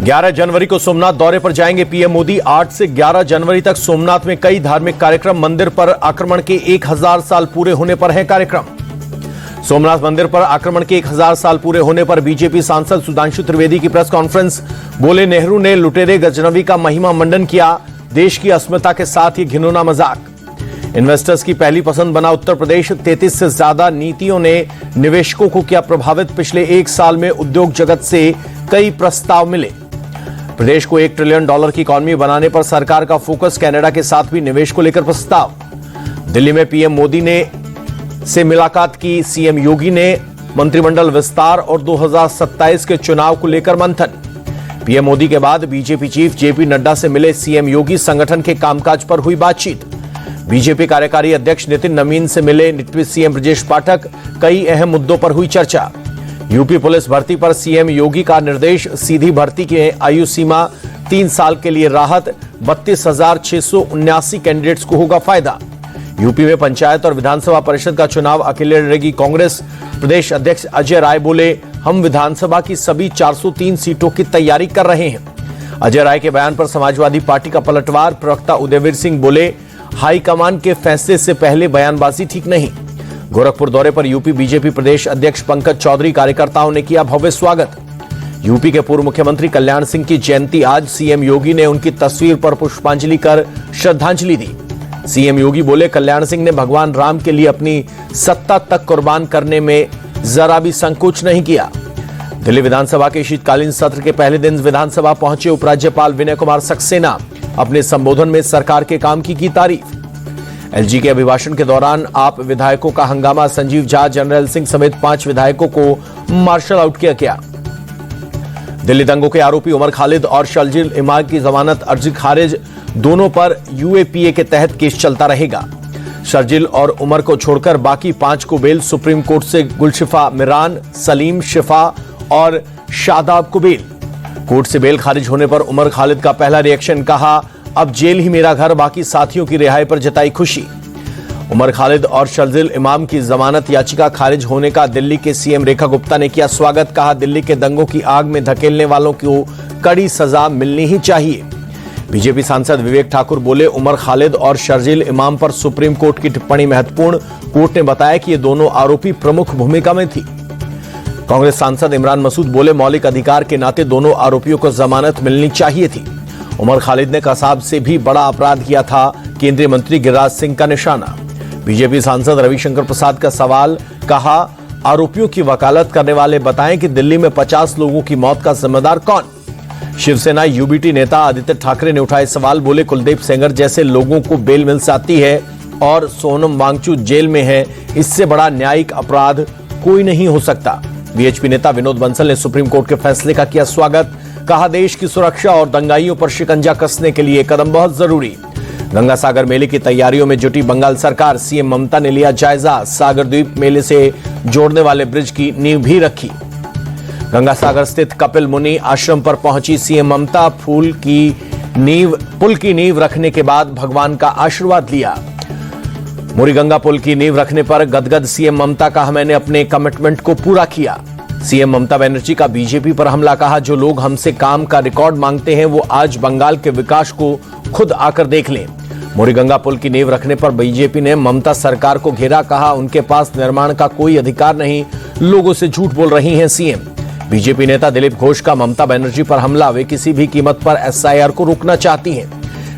11 जनवरी को सोमनाथ दौरे पर जाएंगे पीएम मोदी। 8 से 11 जनवरी तक सोमनाथ में कई धार्मिक कार्यक्रम। मंदिर पर आक्रमण के 1000 साल पूरे होने पर है कार्यक्रम। सोमनाथ मंदिर पर आक्रमण के 1000 साल पूरे होने पर बीजेपी सांसद सुधांशु त्रिवेदी की प्रेस कॉन्फ्रेंस। बोले, नेहरू ने लुटेरे गजनवी का महिमा मंडन किया। देश की अस्मिता के साथ ये घिनौना मजाक। इन्वेस्टर्स की पहली पसंद बना उत्तर प्रदेश। 33 से ज्यादा नीतियों ने निवेशकों को किया प्रभावित। पिछले 1 साल में उद्योग जगत से कई प्रस्ताव मिले। प्रदेश को $1 ट्रिलियन की इकॉनमी बनाने पर सरकार का फोकस। कनाडा के साथ भी निवेश को लेकर प्रस्ताव। दिल्ली में पीएम मोदी ने से मुलाकात की। सीएम योगी ने मंत्रिमंडल विस्तार और 2027 के चुनाव को लेकर मंथन। पीएम मोदी के बाद बीजेपी चीफ जेपी नड्डा से मिले सीएम योगी। संगठन के कामकाज पर हुई बातचीत। बीजेपी कार्यकारी अध्यक्ष नितिन नवीन से मिले नित्य सीएम ब्रजेश पाठक। कई अहम मुद्दों पर हुई चर्चा। यूपी पुलिस भर्ती पर सीएम योगी का निर्देश। सीधी भर्ती की आयु सीमा 3 साल के लिए राहत। 32,679 कैंडिडेट्स को होगा फायदा। यूपी में पंचायत और विधानसभा परिषद का चुनाव अकेले लड़ेगी कांग्रेस। प्रदेश अध्यक्ष अजय राय बोले, हम विधानसभा की सभी 403 सीटों की तैयारी कर रहे हैं। अजय राय के बयान पर समाजवादी पार्टी का पलटवार। प्रवक्ता उदयवीर सिंह बोले, हाईकमान के फैसले से पहले बयानबाजी ठीक नहीं। गोरखपुर दौरे पर यूपी बीजेपी प्रदेश अध्यक्ष पंकज चौधरी। कार्यकर्ताओं ने किया भव्य स्वागत। यूपी के पूर्व मुख्यमंत्री कल्याण सिंह की जयंती आज। सीएम योगी ने उनकी तस्वीर पर पुष्पांजलि कर श्रद्धांजलि दी। सीएम योगी बोले, कल्याण सिंह ने भगवान राम के लिए अपनी सत्ता तक कुर्बान करने में जरा भी संकोच नहीं किया। दिल्ली विधानसभा के शीतकालीन सत्र के पहले दिन विधानसभा पहुंचे उपराज्यपाल विनय कुमार सक्सेना। अपने संबोधन में सरकार के काम की तारीफ। एलजी के अभिभाषण के दौरान आप विधायकों का हंगामा। संजीव झा, जनरल सिंह समेत 5 विधायकों को मार्शल आउट किया गया। दिल्ली दंगों के आरोपी उमर खालिद और शर्जिल इमाम की जमानत अर्जी खारिज। दोनों पर यूएपीए के तहत केस चलता रहेगा। शर्जिल और उमर को छोड़कर बाकी 5 को बेल। सुप्रीम कोर्ट से गुलशिफा मिरान, सलीम, शिफा और शादाब को बेल। कोर्ट से बेल खारिज होने पर उमर खालिद का पहला रिएक्शन, कहा अब जेल ही मेरा घर। बाकी साथियों की रिहाई पर जताई खुशी। उमर खालिद और शर्जिल इमाम की जमानत याचिका खारिज होने का दिल्ली के सीएम रेखा गुप्ता ने किया स्वागत। कहा, दिल्ली के दंगों की आग में धकेलने वालों को कड़ी सजा मिलनी ही चाहिए। बीजेपी सांसद विवेक ठाकुर बोले, उमर खालिद और शर्जिल इमाम पर सुप्रीम कोर्ट की टिप्पणी महत्वपूर्ण। कोर्ट ने बताया कि ये दोनों आरोपी प्रमुख भूमिका में थी। कांग्रेस सांसद इमरान मसूद बोले, मौलिक अधिकार के नाते दोनों आरोपियों को जमानत मिलनी चाहिए थी। उमर खालिद ने कसाब से भी बड़ा अपराध किया था। केंद्रीय मंत्री गिरिराज सिंह का निशाना। बीजेपी सांसद रविशंकर प्रसाद का सवाल, कहा आरोपियों की वकालत करने वाले बताएं कि दिल्ली में 50 लोगों की मौत का जिम्मेदार कौन। शिवसेना यूबीटी नेता आदित्य ठाकरे ने उठाए सवाल। बोले, कुलदीप सेंगर जैसे लोगों को बेल मिल जाती है और सोनम वांगचुक जेल में है। इससे बड़ा न्यायिक अपराध कोई नहीं हो सकता। बीएचपी नेता विनोद बंसल ने सुप्रीम कोर्ट के फैसले का किया स्वागत। कहा, देश की सुरक्षा और दंगाइयों पर शिकंजा कसने के लिए कदम बहुत जरूरी। गंगा सागर मेले की तैयारियों में जुटी बंगाल सरकार। सीएम ममता ने लिया जायजा। सागर द्वीप मेले से जोड़ने वाले ब्रिज की नींव भी रखी। गंगा सागर स्थित कपिल मुनि आश्रम पर पहुंची सीएम ममता। पुल की नींव रखने के बाद भगवान का आशीर्वाद लिया। मुरीगंगा पुल की नींव रखने पर गदगद सीएम ममता। कहा, मैंने अपने कमिटमेंट को पूरा किया। सीएम ममता बनर्जी का बीजेपी पर हमला। कहा, जो लोग हमसे काम का रिकॉर्ड मांगते हैं वो आज बंगाल के विकास को खुद आकर देख लें। मुरीगंगा पुल की नींव रखने पर बीजेपी ने ममता सरकार को घेरा। कहा, उनके पास निर्माण का कोई अधिकार नहीं, लोगों से झूठ बोल रही हैं सीएम। बीजेपी नेता दिलीप घोष का ममता बनर्जी पर हमला। वे किसी भी कीमत पर एसआईआर को रोकना चाहती हैं।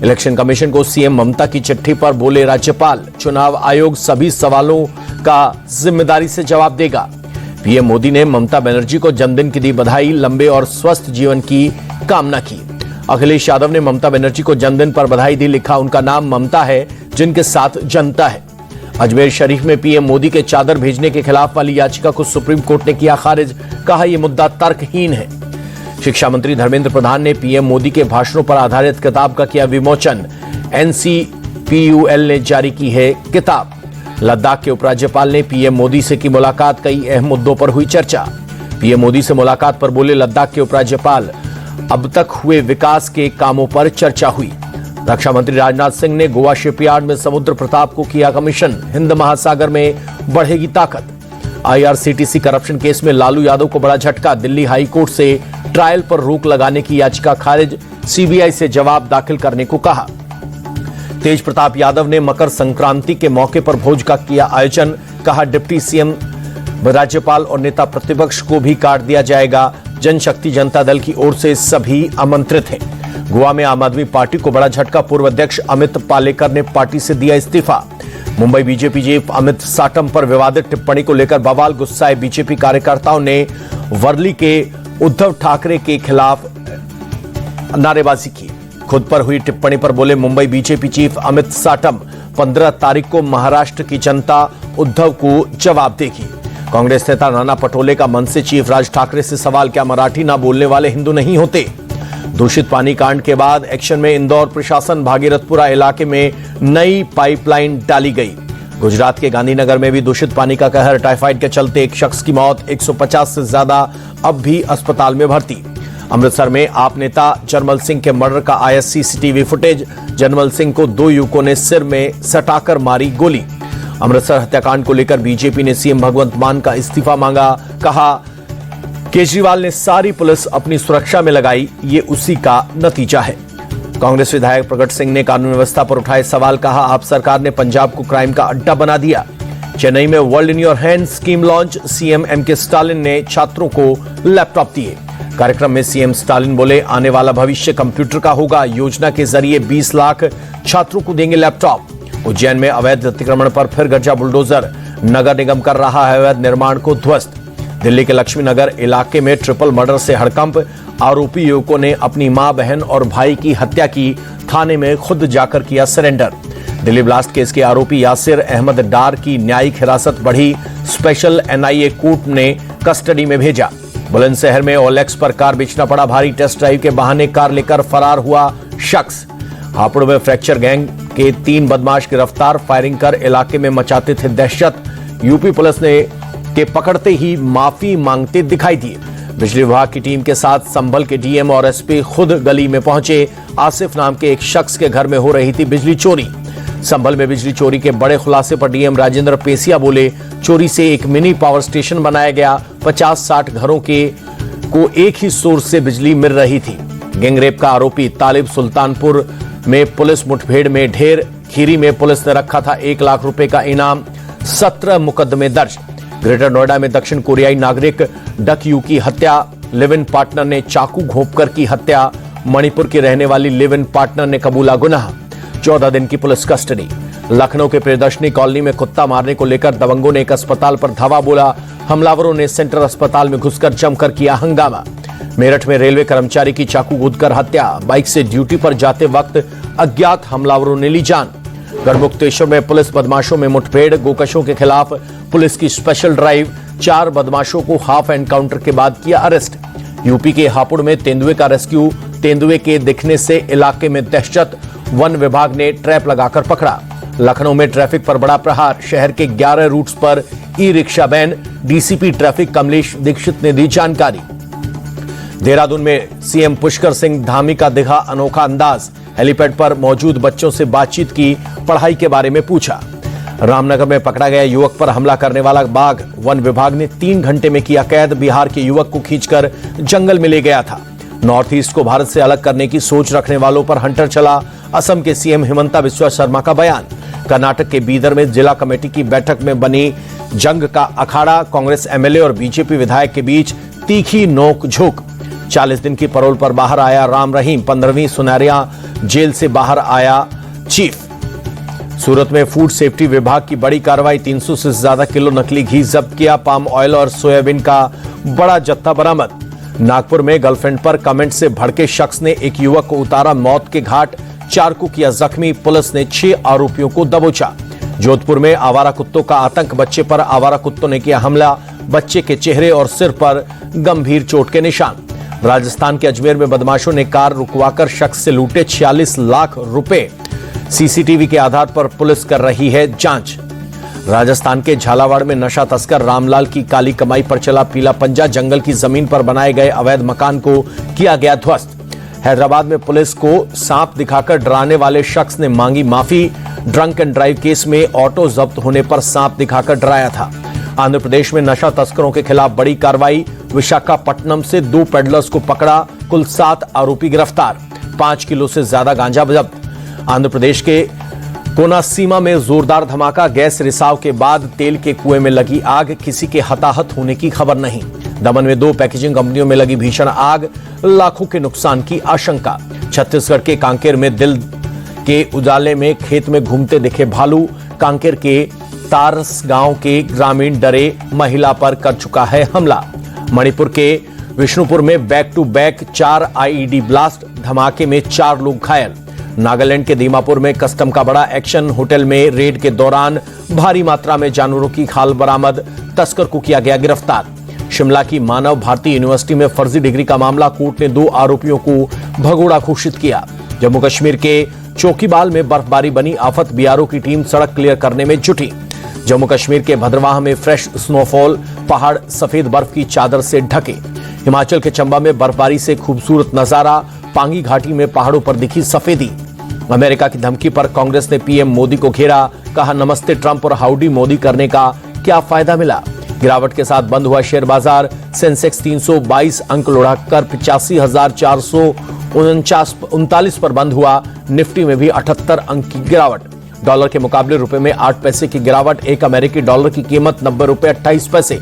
इलेक्शन कमीशन को सीएम ममता की चिट्ठी पर बोले राज्यपाल, चुनाव आयोग सभी सवालों का जिम्मेदारी से जवाब देगा। पीएम मोदी ने ममता बनर्जी को जन्मदिन की दी बधाई। लंबे और स्वस्थ जीवन की कामना की। अखिलेश यादव ने ममता बनर्जी को जन्मदिन पर बधाई दी। लिखा, उनका नाम ममता है जिनके साथ जनता है। अजमेर शरीफ में पीएम मोदी के चादर भेजने के खिलाफ वाली याचिका को सुप्रीम कोर्ट ने किया खारिज। कहा, यह मुद्दा तर्कहीन है। शिक्षा मंत्री धर्मेंद्र प्रधान ने पीएम मोदी के भाषणों पर आधारित किताब का किया विमोचन। एनसीपीयूएल ने जारी की है किताब। लद्दाख के उपराज्यपाल ने पीएम मोदी से की मुलाकात। कई अहम मुद्दों पर हुई चर्चा। पीएम मोदी से मुलाकात पर बोले लद्दाख के उपराज्यपाल, अब तक हुए विकास के कामों पर चर्चा हुई। रक्षा मंत्री राजनाथ सिंह ने गोवा शिपयार्ड में समुद्र प्रताप को किया कमीशन। हिंद महासागर में बढ़ेगी ताकत। आईआरसीटीसी करप्शन केस में लालू यादव को बड़ा झटका। दिल्ली हाई कोर्ट से ट्रायल पर रोक लगाने की याचिका खारिज। सीबीआई से जवाब दाखिल करने को कहा। तेज प्रताप यादव ने मकर संक्रांति के मौके पर भोज का किया आयोजन। कहा, डिप्टी सीएम, राज्यपाल और नेता प्रतिपक्ष को भी काट दिया जाएगा। जनशक्ति जनता दल की ओर से सभी आमंत्रित हैं। गोवा में आम आदमी पार्टी को बड़ा झटका। पूर्व अध्यक्ष अमित पालेकर ने पार्टी से दिया इस्तीफा। मुंबई बीजेपी चीफ अमित साटम पर विवादित टिप्पणी को लेकर बवाल। गुस्साए बीजेपी कार्यकर्ताओं ने वर्ली के उद्धव ठाकरे के खिलाफ नारेबाजी की। खुद पर हुई टिप्पणी पर बोले मुंबई बीजेपी चीफ अमित साटम, 15 तारीख को महाराष्ट्र की जनता उद्धव को जवाब देगी। कांग्रेस नेता नाना पटोले का मनसे चीफ राज ठाकरे से सवाल, क्या मराठी ना बोलने वाले हिंदू नहीं होते? दूषित पानी कांड के बाद एक्शन में इंदौर प्रशासन। भागीरथपुरा इलाके में नई पाइपलाइन डाली गई। गुजरात के गांधीनगर में भी दूषित पानी का कहर। टाइफाइड के चलते एक शख्स की मौत, 150 से ज्यादा अब भी अस्पताल में भर्ती। अमृतसर में आप नेता जरमल सिंह के मर्डर का आया सीसीटीवी फुटेज। जरमल सिंह को 2 युवकों ने सिर में सटाकर मारी गोली। अमृतसर हत्याकांड को लेकर बीजेपी ने सीएम भगवंत मान का इस्तीफा मांगा। कहा, केजरीवाल ने सारी पुलिस अपनी सुरक्षा में लगाई, ये उसी का नतीजा है। कांग्रेस विधायक प्रगट सिंह ने कानून व्यवस्था पर उठाए सवाल। कहा, आप सरकार ने पंजाब को क्राइम का अड्डा बना दिया। चेन्नई में world in your hand scheme launch. CM MK Stalin ने छात्रों को लैपटॉप दिए। कार्यक्रम में सीएम स्टालिन बोले, आने वाला भविष्य कंप्यूटर का होगा। योजना के जरिए 20 लाख छात्रों को देंगे लैपटॉप। उज्जैन में अवैध अतिक्रमण पर फिर गरजा बुलडोजर। नगर निगम कर रहा है अवैध निर्माण को ध्वस्त। दिल्ली के लक्ष्मी नगर इलाके में ट्रिपल मर्डर से हड़कंप। आरोपी युवकों ने अपनी मां, बहन और भाई की हत्या की। थाने में खुद जाकर किया सरेंडर। दिल्ली ब्लास्ट केस के आरोपी यासिर अहमद डार की न्यायिक हिरासत बढ़ी। स्पेशल एनआईए कोर्ट ने कस्टडी में भेजा। बुलंदशहर में ओलेक्स पर कार बेचना पड़ा भारी। टेस्ट ड्राइव के बहाने कार लेकर फरार हुआ शख्स। हापुड़ में फ्रैक्चर गैंग के 3 बदमाश गिरफ्तार। फायरिंग कर इलाके में मचाते थे दहशत। यूपी पुलिस ने के पकड़ते ही माफी मांगते दिखाई दिए। बिजली विभाग की टीम के साथ संभल के डीएम और एसपी खुद गली में पहुंचे। आसिफ नाम के एक शख्स के घर में हो रही थी बिजली चोरी। संभल में बिजली चोरी के बड़े खुलासे पर डीएम राजेंद्र पेसिया बोले, चोरी से एक मिनी पावर स्टेशन बनाया गया। 50-60 घरों को एक ही सोर्स से बिजली मिल रही थी। गैंगरेप का आरोपी तालिब सुल्तानपुर में पुलिस मुठभेड़ में ढेर। खीरी में पुलिस ने रखा था 1 लाख रुपए का इनाम। 17 मुकदमे दर्ज। ग्रेटर नोएडा में दक्षिण कोरियाई नागरिक डक यू की हत्या। लिव इन पार्टनर ने चाकू घोंपकर की हत्या। मणिपुर की रहने वाली लिव इन पार्टनर ने कबूला गुनाह। 14 दिन की पुलिस कस्टडी। लखनऊ के प्रियदर्शनी कॉलोनी में कुत्ता मारने को लेकर दबंगों ने एक अस्पताल पर धावा बोला। हमलावरों ने सेंट्रल अस्पताल में घुसकर जमकर किया हंगामा। मेरठ में रेलवे कर्मचारी की चाकू कूदकर हत्या। बाइक से ड्यूटी पर जाते वक्त अज्ञात हमलावरों ने ली जान। गढ़मुक्तेश्वर में पुलिस बदमाशों में मुठभेड़। गोकशों के खिलाफ पुलिस की स्पेशल ड्राइव। 4 बदमाशों को हाफ एनकाउंटर के बाद किया अरेस्ट। यूपी के हापुड़ में तेंदुए का रेस्क्यू। तेंदुए के दिखने से इलाके में दहशत। वन विभाग ने ट्रैप लगाकर पकड़ा। लखनऊ में ट्रैफिक पर बड़ा प्रहार। शहर के 11 रूट्स पर e rickshaw ban. DCP traffic Kamlesh Dixit ने दी जानकारी। देहरादून में सीएम पुष्कर सिंह धामी का दिखा अनोखा अंदाज। हेलीपैड पर मौजूद बच्चों से बातचीत की। पढ़ाई के बारे में पूछा। रामनगर में पकड़ा गया युवक पर हमला करने वाला बाघ। वन विभाग ने 3 घंटे में किया कैद। बिहार के युवक को खींचकर जंगल में ले गया था। नॉर्थ ईस्ट को भारत से अलग करने की सोच रखने वालों पर हंटर चला। असम के सीएम हिमंता बिस्वा शर्मा का बयान। कर्नाटक के बीदर में जिला कमेटी की बैठक में बनी जंग का अखाड़ा। कांग्रेस एमएलए और बीजेपी विधायक के बीच तीखी नोक-झोंक। 40 दिन की पैरोल पर बाहर आया राम रहीम। 15वीं सुनारिया जेल से बाहर आया चीफ। सूरत में फूड सेफ्टी विभाग की बड़ी कार्रवाई। 300 से ज्यादा किलो नकली घी जब्त किया। पाम ऑयल और सोयाबीन का बड़ा जत्था बरामद। नागपुर में गर्लफ्रेंड पर कमेंट से भड़के शख्स ने एक युवक को उतारा मौत के घाट। 4 को किया जख्मी। पुलिस ने 6 आरोपियों को दबोचा। जोधपुर में आवारा कुत्तों का आतंक। बच्चे पर आवारा कुत्तों ने किया हमला। बच्चे के चेहरे और सिर पर गंभीर चोट के निशान। राजस्थान के अजमेर में बदमाशों ने कार रुकवाकर शख्स से लूटे 46 लाख रुपए। सीसीटीवी के आधार पर पुलिस कर रही है जांच। राजस्थान के झालावाड़ में नशा तस्कर रामलाल की काली कमाई पर चला पीला पंजा। जंगल की जमीन पर बनाए गए अवैध मकान को किया गया ध्वस्त। हैदराबाद में पुलिस को सांप दिखाकर डराने वाले शख्स ने मांगी माफी। ड्रंक एंड ड्राइव केस में ऑटो जब्त होने पर सांप दिखाकर डराया था। आंध्र प्रदेश में नशा तस्करों के खिलाफ बड़ी कार्रवाई। विशाखापट्टनम से 2 पेडलर्स को पकड़ा, कुल 7 आरोपी गिरफ्तार। 5 किलो से ज्यादा गांजा जब्त। आंध्र प्रदेश के कोनासीमा में जोरदार धमाका। गैस रिसाव के बाद तेल के कुएं में लगी आग, किसी के हताहत होने की खबर नहीं। दमन में 2 पैकेजिंग कंपनियों में लगी भीषण आग, लाखों के नुकसान की आशंका। छत्तीसगढ़ के कांकेर में दिल के उजाले में खेत में घूमते दिखे भालू। कांकेर के तारस गांव के ग्रामीण डरे, महिला पर कर चुका है हमला। मणिपुर के विष्णुपुर में back to back 4 IED blast, धमाके में 4 लोग घायल। नागालैंड के दीमापुर में कस्टम का बड़ा एक्शन, होटल में रेड के दौरान भारी मात्रा में जानवरों की खाल बरामद, तस्कर को किया गया गिरफ्तार। शिमला की मानव भारती यूनिवर्सिटी में फर्जी डिग्री का मामला, कोर्ट ने 2 आरोपियों को भगोड़ा घोषित किया। जम्मू कश्मीर के चौकीबाल में बर्फबारी बनी आफत, बीआरओ की टीम सड़क क्लियर करने में जुटी। जम्मू कश्मीर के भद्रवाह में फ्रेश स्नोफॉल, पहाड़ सफेद बर्फ की चादर से ढके। हिमाचल के चंबा में बर्फबारी से खूबसूरत नजारा, पांगी घाटी में पहाड़ों पर दिखी सफेदी। अमेरिका की धमकी पर कांग्रेस ने पीएम मोदी को घेरा, कहा नमस्ते ट्रंप और हाउडी मोदी करने का क्या फायदा मिला। गिरावट के साथ बंद हुआ शेयर बाजार, सेंसेक्स 322 अंक लुढ़ककर 85,439 पर बंद हुआ। निफ्टी में भी 78 अंक की गिरावट। डॉलर के मुकाबले रुपए में 8 पैसे की गिरावट। 1 अमेरिकी डॉलर की कीमत 90 रुपए 28 पैसे।